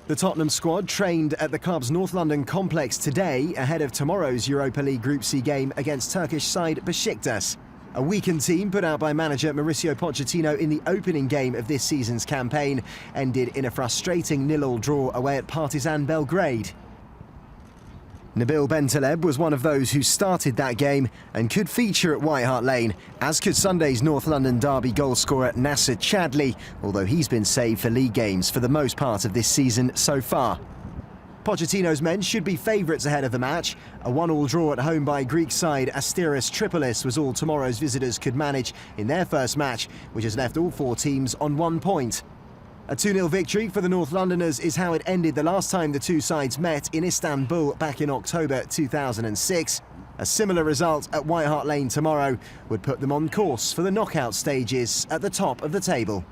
The Tottenham squad trained at the club's North London complex today ahead of tomorrow's Europa League Group C game against Turkish side Besiktas. A weakened team put out by manager Mauricio Pochettino in the opening game of this season's campaign ended in a frustrating 0-0 draw away at Partizan Belgrade. Nabil Bentaleb was one of those who started that game and could feature at White Hart Lane, as could Sunday's North London derby goalscorer Nasser Chadli, although he's been saved for league games for the most part of this season so far. Pochettino's men should be favourites ahead of the match. A 1-1 draw at home by Greek side Asteras Tripolis was all tomorrow's visitors could manage in their first match, which has left all four teams on 1 point. A 2-0 victory for the North Londoners is how it ended the last time the two sides met in Istanbul back in October 2006. A similar result at White Hart Lane tomorrow would put them on course for the knockout stages at the top of the table.